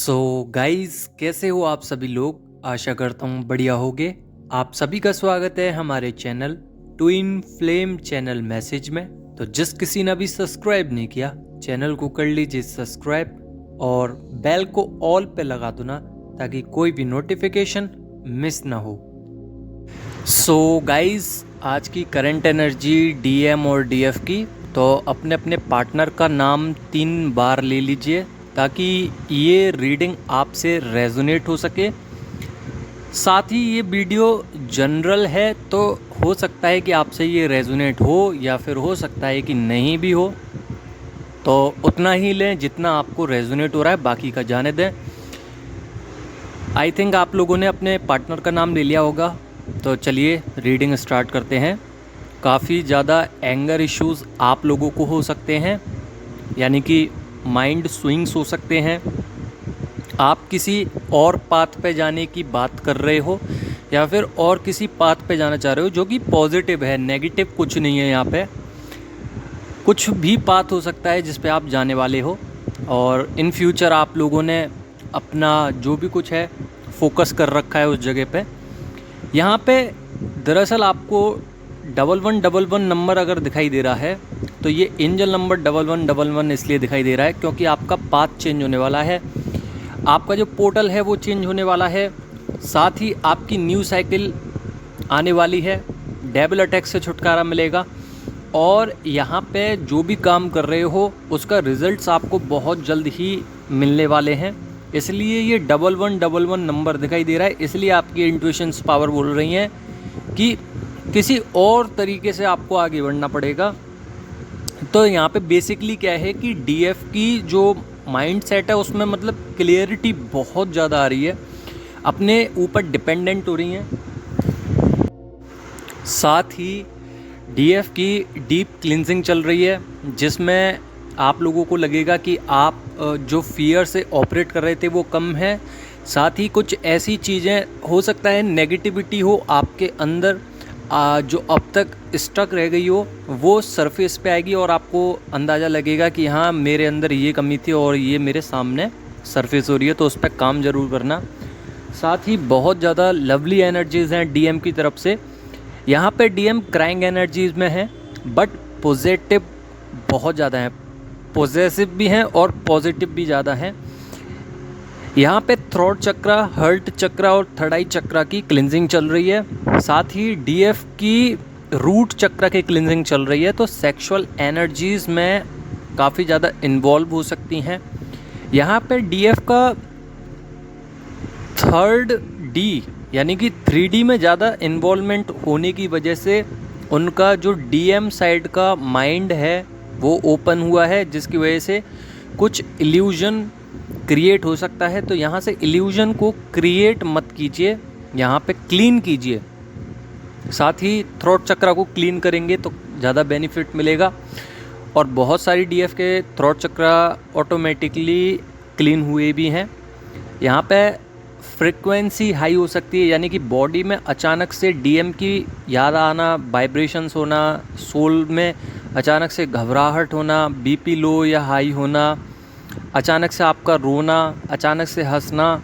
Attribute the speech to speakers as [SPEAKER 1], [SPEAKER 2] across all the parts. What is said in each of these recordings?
[SPEAKER 1] So guys, कैसे हो आप सभी लोग। आशा करता हूँ बढ़िया होगे। आप सभी का स्वागत है हमारे channel twin flame channel message में। तो जिस किसी ने अभी सब्सक्राइब नहीं किया, चैनल को कर लीजिए सब्सक्राइब और बेल को ऑल पे लगा दो ना, ताकि कोई भी नोटिफिकेशन मिस ना हो। सो गाइस, आज की करंट एनर्जी डीएम और डीएफ की, तो अपने अपने पार्टनर का नाम 3 बार ले लीजिए ताकि ये रीडिंग आपसे रेजोनेट हो सके। साथ ही ये वीडियो जनरल है, तो हो सकता है कि आपसे ये रेजोनेट हो या फिर हो सकता है कि नहीं भी हो, तो उतना ही लें जितना आपको रेजोनेट हो रहा है, बाकी का जाने दें। आई थिंक आप लोगों ने अपने पार्टनर का नाम ले लिया होगा, तो चलिए रीडिंग स्टार्ट करते हैं। काफ़ी ज़्यादा एंगर इश्यूज़ आप लोगों को हो सकते हैं, यानी कि माइंड स्विंग्स हो सकते हैं। आप किसी और पाथ पे जाने की बात कर रहे हो या फिर और किसी पाथ पे जाना चाह रहे हो जो कि पॉजिटिव है, नेगेटिव कुछ नहीं है। यहाँ पे कुछ भी पाथ हो सकता है जिस पे आप जाने वाले हो, और इन फ्यूचर आप लोगों ने अपना जो भी कुछ है फोकस कर रखा है उस जगह पे। यहाँ पे दरअसल आपको 1111 नंबर अगर दिखाई दे रहा है, तो ये एंजल नंबर 1111 इसलिए दिखाई दे रहा है क्योंकि आपका पाथ चेंज होने वाला है, आपका जो पोर्टल है वो चेंज होने वाला है। साथ ही आपकी न्यू साइकिल आने वाली है, डेबल अटैक से छुटकारा मिलेगा, और यहाँ पे जो भी काम कर रहे हो उसका रिजल्ट्स आपको बहुत जल्द ही मिलने वाले हैं। इसलिए ये 1111 नंबर दिखाई दे रहा है, इसलिए आपकी इंट्यूशंस पावर बोल रही हैं कि किसी और तरीके से आपको आगे बढ़ना पड़ेगा। तो यहाँ पे बेसिकली क्या है कि डीएफ की जो माइंड सेट है उसमें मतलब क्लियरिटी बहुत ज़्यादा आ रही है, अपने ऊपर डिपेंडेंट हो रही हैं। साथ ही डीएफ की डीप क्लिनजिंग चल रही है, जिसमें आप लोगों को लगेगा कि आप जो फियर से ऑपरेट कर रहे थे वो कम है। साथ ही कुछ ऐसी चीज़ें हो सकता है नेगेटिविटी हो आपके अंदर, जो अब तक स्टक रह गई हो वो सरफेस पे आएगी और आपको अंदाज़ा लगेगा कि हाँ, मेरे अंदर ये कमी थी और ये मेरे सामने सरफेस हो रही है, तो उस पर काम ज़रूर करना। साथ ही बहुत ज़्यादा लवली एनर्जीज़ हैं डीएम की तरफ से। यहाँ पे डीएम क्राइंग एनर्जीज़ में है, बट पॉजिटिव बहुत ज़्यादा हैं, पॉजिटिव भी हैं और पॉजिटिव भी ज़्यादा हैं। यहाँ पे थ्रोट चक्रा, हर्ट चक्रा और थर्ड आई चक्रा की क्लिनजिंग चल रही है। साथ ही डीएफ की रूट चक्रा की क्लिनजिंग चल रही है, तो सेक्सुअल एनर्जीज़ में काफ़ी ज़्यादा इन्वॉल्व हो सकती हैं। यहाँ पे डीएफ का 3rd डी यानी कि 3D में ज़्यादा इन्वॉल्वमेंट होने की वजह से उनका जो डीएम साइड का माइंड है वो ओपन हुआ है, जिसकी वजह से कुछ इल्यूजन क्रिएट हो सकता है। तो यहाँ से इल्यूजन को क्रिएट मत कीजिए, यहाँ पे क्लीन कीजिए। साथ ही थ्रोट चक्रा को क्लीन करेंगे तो ज़्यादा बेनिफिट मिलेगा, और बहुत सारी डीएफ के थ्रोट चक्रा ऑटोमेटिकली क्लीन हुए भी हैं। यहाँ पे फ्रिक्वेंसी हाई हो सकती है, यानी कि बॉडी में अचानक से डीएम की याद आना, वाइब्रेशंस होना, सोल में अचानक से घबराहट होना, बीपी लो या हाई होना, अचानक से आपका रोना, अचानक से हंसना,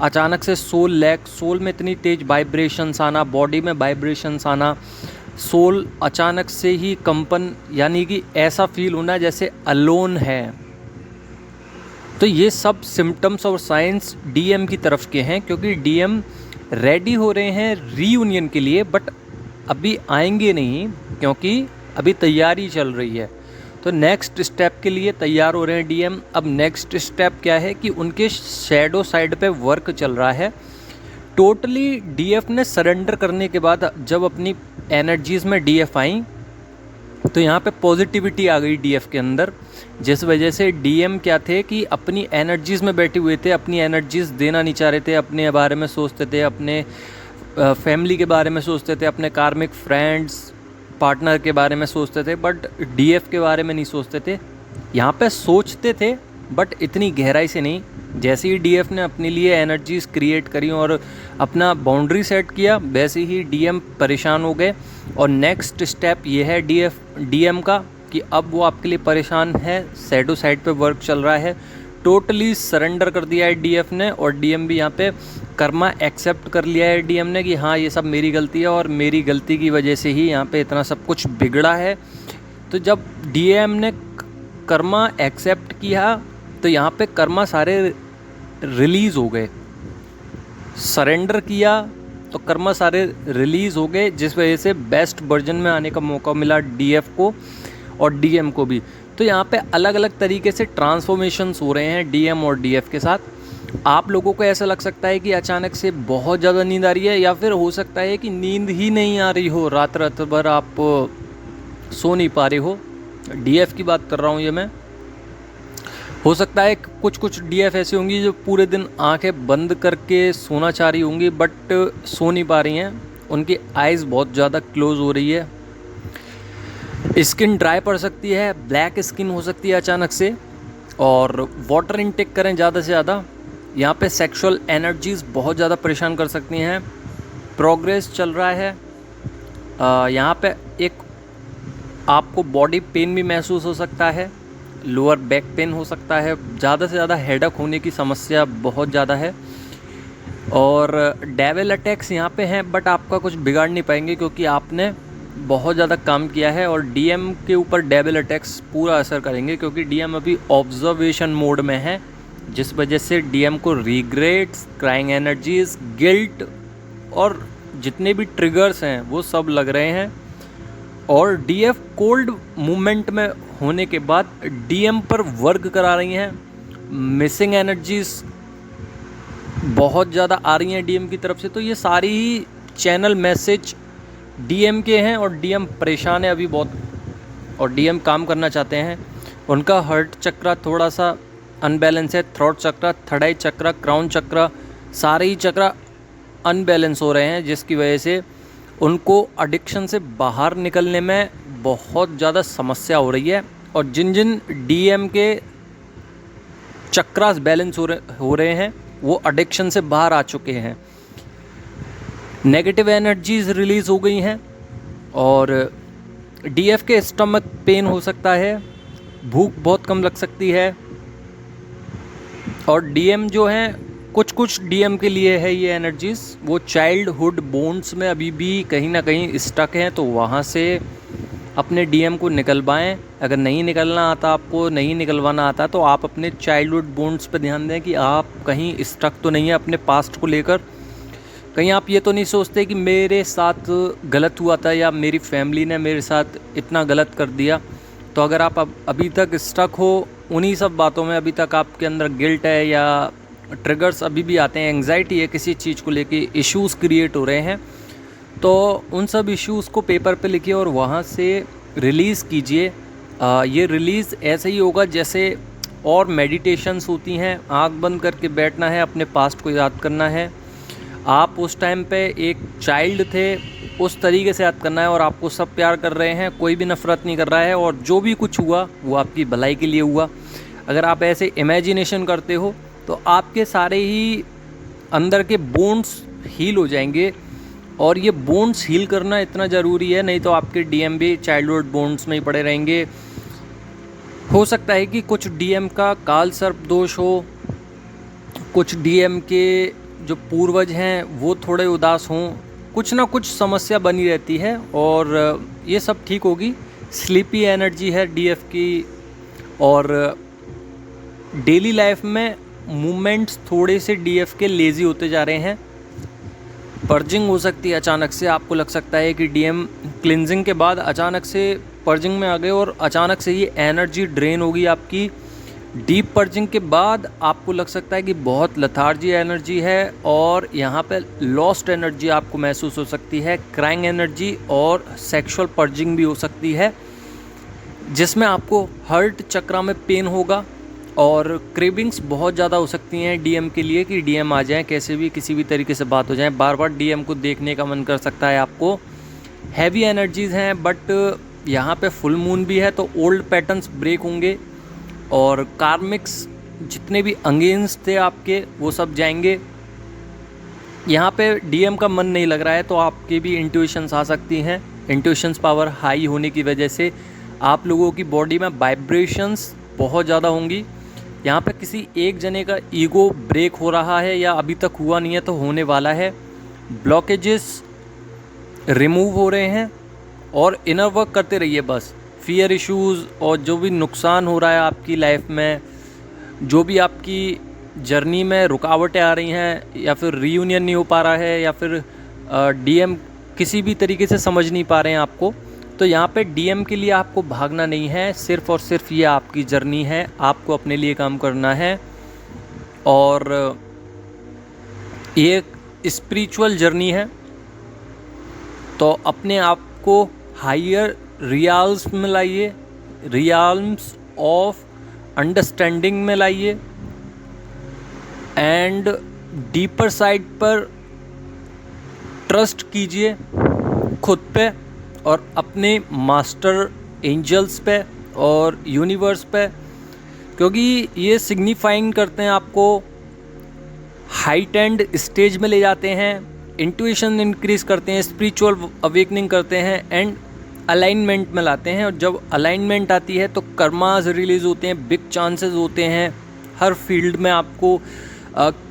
[SPEAKER 1] अचानक से सोल लैक, सोल में इतनी तेज़ वाइब्रेशंस आना, बॉडी में वाइब्रेशंस आना, सोल अचानक से ही कंपन, यानी कि ऐसा फील होना जैसे अलोन है। तो ये सब सिम्टम्स और साइंस डीएम की तरफ के हैं, क्योंकि डीएम रेडी हो रहे हैं रीयूनियन के लिए, बट अभी आएंगे नहीं क्योंकि अभी तैयारी चल रही है। तो नेक्स्ट स्टेप के लिए तैयार हो रहे हैं डीएम। अब नेक्स्ट स्टेप क्या है कि उनके शैडो साइड पे वर्क चल रहा है। टोटली डीएफ ने सरेंडर करने के बाद जब अपनी एनर्जीज़ में डीएफ आई, तो यहाँ पे पॉजिटिविटी आ गई डीएफ के अंदर, जिस वजह से डीएम क्या थे कि अपनी एनर्जीज़ में बैठे हुए थे, अपनी एनर्जीज़ देना नहीं चाह रहे थे, अपने बारे में सोचते थे, अपने फैमिली के बारे में सोचते थे, अपने कार्मिक फ्रेंड्स पार्टनर के बारे में सोचते थे, बट डीएफ के बारे में नहीं सोचते थे। यहाँ पे सोचते थे बट इतनी गहराई से नहीं। जैसे ही डीएफ ने अपने लिए एनर्जीज क्रिएट करी और अपना बाउंड्री सेट किया, वैसे ही डीएम परेशान हो गए। और नेक्स्ट स्टेप ये है डीएम का कि अब वो आपके लिए परेशान है, शैडो साइड पे वर्क चल रहा है। टोटली सरेंडर कर दिया है डीएफ ने, और डीएम भी यहाँ पे कर्मा एक्सेप्ट कर लिया है डीएम ने कि हाँ ये सब मेरी गलती है और मेरी गलती की वजह से ही यहाँ पे इतना सब कुछ बिगड़ा है। तो जब डीएम ने कर्मा एक्सेप्ट किया तो यहाँ पे कर्मा सारे रिलीज़ हो गए। सरेंडर किया तो कर्मा सारे रिलीज़ हो गए, जिस वजह से बेस्ट वर्जन में आने का मौका मिला डीएफ को और डीएम को भी। तो यहाँ पे अलग अलग तरीके से ट्रांसफॉर्मेशंस हो रहे हैं डीएम और डीएफ के साथ। आप लोगों को ऐसा लग सकता है कि अचानक से बहुत ज़्यादा नींद आ रही है, या फिर हो सकता है कि नींद ही नहीं आ रही हो, रात रात भर आप सो नहीं पा रहे हो। डीएफ की बात कर रहा हूँ ये मैं। हो सकता है कुछ डीएफ ऐसी होंगी जो पूरे दिन आंखें बंद करके सोना चाह रही होंगी बट सो नहीं पा रही हैं, उनकी आइज़ बहुत ज़्यादा क्लोज हो रही है। स्किन ड्राई पड़ सकती है, ब्लैक स्किन हो सकती है अचानक से, और वाटर इनटेक करें ज़्यादा से ज़्यादा। यहाँ पे सेक्सुअल एनर्जीज़ बहुत ज़्यादा परेशान कर सकती हैं। प्रोग्रेस चल रहा है। यहाँ पे एक आपको बॉडी पेन भी महसूस हो सकता है, लोअर बैक पेन हो सकता है, ज़्यादा से ज़्यादा हेडेक होने की समस्या बहुत ज़्यादा है। और डेविल अटैक्स यहाँ पे हैं बट आपका कुछ बिगाड़ नहीं पाएंगे क्योंकि आपने बहुत ज़्यादा काम किया है, और डीएम के ऊपर डेविल अटैक्स पूरा असर करेंगे क्योंकि डीएम अभी ऑब्जर्वेशन मोड में है, जिस वजह से डीएम को रिग्रेट्स, क्राइंग एनर्जीज, गिल्ट और जितने भी ट्रिगर्स हैं वो सब लग रहे हैं। और डीएफ कोल्ड मूवमेंट में होने के बाद डीएम पर वर्क करा रही हैं। मिसिंग एनर्जीज बहुत ज़्यादा आ रही हैं डीएम की तरफ से। तो ये सारी ही चैनल मैसेज डीएम के हैं, और डीएम परेशान है अभी बहुत, और डीएम काम करना चाहते हैं। उनका हार्ट चक्र थोड़ा सा अनबैलेंस है, थ्रोट चक्र, थर्ड आई चक्र, क्राउन चक्र, सारे ही चक्र अनबैलेंस हो रहे हैं, जिसकी वजह से उनको एडिक्शन से बाहर निकलने में बहुत ज़्यादा समस्या हो रही है। और जिन जिन डीएम के चक्रास बैलेंस हो रहे हैं वो एडिक्शन से बाहर आ चुके हैं। नेगेटिव एनर्जीज रिलीज़ हो गई हैं, और डीएफ के स्टमक पेन हो सकता है, भूख बहुत कम लग सकती है। और डीएम जो हैं, कुछ डीएम के लिए है ये एनर्जीज़, वो चाइल्डहुड बोन्स में अभी भी कहीं ना कहीं स्टक हैं, तो वहाँ से अपने डीएम को निकलवाएं। अगर नहीं निकलना आता, आपको नहीं निकलवाना आता, तो आप अपने चाइल्डहुड बोन्स पे ध्यान दें कि आप कहीं स्टक तो नहीं है अपने पास्ट को लेकर। कहीं आप ये तो नहीं सोचते कि मेरे साथ गलत हुआ था या मेरी फैमिली ने मेरे साथ इतना गलत कर दिया। तो अगर आप अभी तक स्टक हो उन्हीं सब बातों में, अभी तक आपके अंदर गिल्ट है या ट्रिगर्स अभी भी आते हैं, एंग्जाइटी है, किसी चीज़ को लेके इश्यूज़ क्रिएट हो रहे हैं, तो उन सब इश्यूज़ को पेपर पे लिखिए और वहाँ से रिलीज़ कीजिए। ये रिलीज़ ऐसे ही होगा जैसे और मेडिटेशंस होती हैं। आँख बंद करके बैठना है, अपने पास्ट को याद करना है। आप उस टाइम पे एक चाइल्ड थे, उस तरीके से याद करना है, और आपको सब प्यार कर रहे हैं, कोई भी नफ़रत नहीं कर रहा है, और जो भी कुछ हुआ वो आपकी भलाई के लिए हुआ। अगर आप ऐसे इमेजिनेशन करते हो तो आपके सारे ही अंदर के बोन्स हील हो जाएंगे, और ये बोन्स हील करना इतना ज़रूरी है, नहीं तो आपके डीएम भी चाइल्डहुड बोन्स में ही पड़े रहेंगे। हो सकता है कि कुछ डीएम का काल सर्प दोष हो, कुछ डीएम के जो पूर्वज हैं वो थोड़े उदास हों, कुछ ना कुछ समस्या बनी रहती है, और ये सब ठीक होगी। स्लीपी एनर्जी है डीएफ की, और डेली लाइफ में मूवमेंट्स थोड़े से डीएफ के लेज़ी होते जा रहे हैं। पर्जिंग हो सकती है अचानक से, आपको लग सकता है कि डीएम क्लिनजिंग के बाद अचानक से पर्जिंग में आ गए, और अचानक से ये एनर्जी ड्रेन होगी आपकी। डीप पर्जिंग के बाद आपको लग सकता है कि बहुत लथार्जी एनर्जी है, और यहाँ पे लॉस्ट एनर्जी आपको महसूस हो सकती है, क्राइंग एनर्जी, और सेक्सुअल पर्जिंग भी हो सकती है, जिसमें आपको हार्ट चक्र में पेन होगा, और क्रेविंग्स बहुत ज़्यादा हो सकती हैं डीएम के लिए कि डीएम आ जाएं, कैसे भी किसी भी तरीके से बात हो जाए, बार बार डीएम को देखने का मन कर सकता है आपको। हैवी एनर्जीज़ हैं, बट यहाँ पे फुल मून भी है, तो ओल्ड पैटर्न्स ब्रेक होंगे, और कार्मिक्स जितने भी अगेंस्ट थे आपके वो सब जाएंगे। यहाँ पे डीएम का मन नहीं लग रहा है, तो आपके भी इंट्यूशंस आ सकती हैं। इंट्यूशंस पावर हाई होने की वजह से आप लोगों की बॉडी में वाइब्रेशंस बहुत ज़्यादा होंगी, यहाँ पे किसी एक जने का ईगो ब्रेक हो रहा है या अभी तक हुआ नहीं है तो होने वाला है। ब्लॉकेजेस रिमूव हो रहे हैं और इनर वर्क करते रहिए बस। फियर इश्यूज़ और जो भी नुकसान हो रहा है आपकी लाइफ में, जो भी आपकी जर्नी में रुकावटें आ रही हैं या फिर रीयूनियन नहीं हो पा रहा है या फिर डीएम किसी भी तरीके से समझ नहीं पा रहे हैं आपको, तो यहाँ पे डीएम के लिए आपको भागना नहीं है, सिर्फ़ और सिर्फ ये आपकी जर्नी है, आपको अपने लिए काम करना है। और ये एक स्पिरिचुअल जर्नी है, तो अपने आप को हायर रियल्स में लाइए, रियल्स ऑफ अंडरस्टैंडिंग में लाइए एंड डीपर साइड पर ट्रस्ट कीजिए खुद पे और अपने मास्टर एंजल्स पे और यूनिवर्स पे, क्योंकि ये सिग्निफाइंग करते हैं आपको, हाइट एंड स्टेज में ले जाते हैं, इंट्यूशन इंक्रीज़ करते हैं, स्पिरिचुअल अवेकनिंग करते हैं एंड अलाइनमेंट में लाते हैं। और जब अलाइनमेंट आती है तो कर्मास रिलीज़ होते हैं, बिग चांसेस होते हैं हर फील्ड में आपको,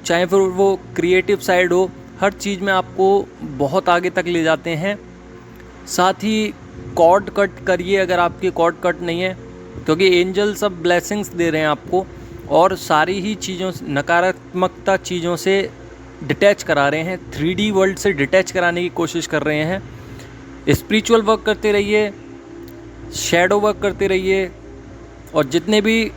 [SPEAKER 1] चाहे फिर वो क्रिएटिव साइड हो, हर चीज़ में आपको बहुत आगे तक ले जाते हैं। साथ ही कॉर्ड कट करिए अगर आपकी कॉर्ड कट नहीं है, क्योंकि एंजल सब ब्लेसिंग्स दे रहे हैं आपको और सारी ही चीज़ों से, नकारात्मकता चीज़ों से डिटैच करा रहे हैं, 3D वर्ल्ड से डिटैच कराने की कोशिश कर रहे हैं। स्पिरिचुअल वर्क करते रहिए, शैडो वर्क करते रहिए, और जितने भी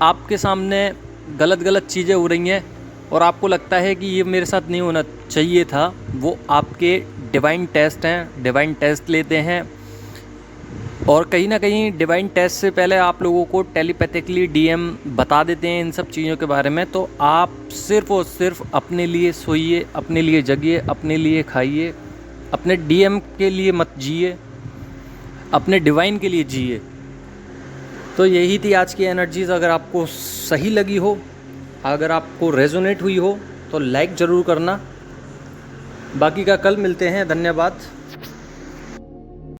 [SPEAKER 1] आपके सामने गलत चीज़ें हो रही हैं और आपको लगता है कि ये मेरे साथ नहीं होना चाहिए था, वो आपके डिवाइन टेस्ट हैं, डिवाइन टेस्ट लेते हैं। और कहीं ना कहीं डिवाइन टेस्ट से पहले आप लोगों को टेलीपैथिकली डीएम बता देते हैं इन सब चीज़ों के बारे में। तो आप सिर्फ़ और सिर्फ अपने लिए सोइए, अपने लिए जगिए, अपने लिए खाइए, अपने डीएम के लिए मत जिए, अपने डिवाइन के लिए जिए। तो यही थी आज की एनर्जीज़। अगर आपको सही लगी हो, अगर आपको रेजोनेट हुई हो तो लाइक ज़रूर करना। बाकी का कल मिलते हैं। धन्यवाद।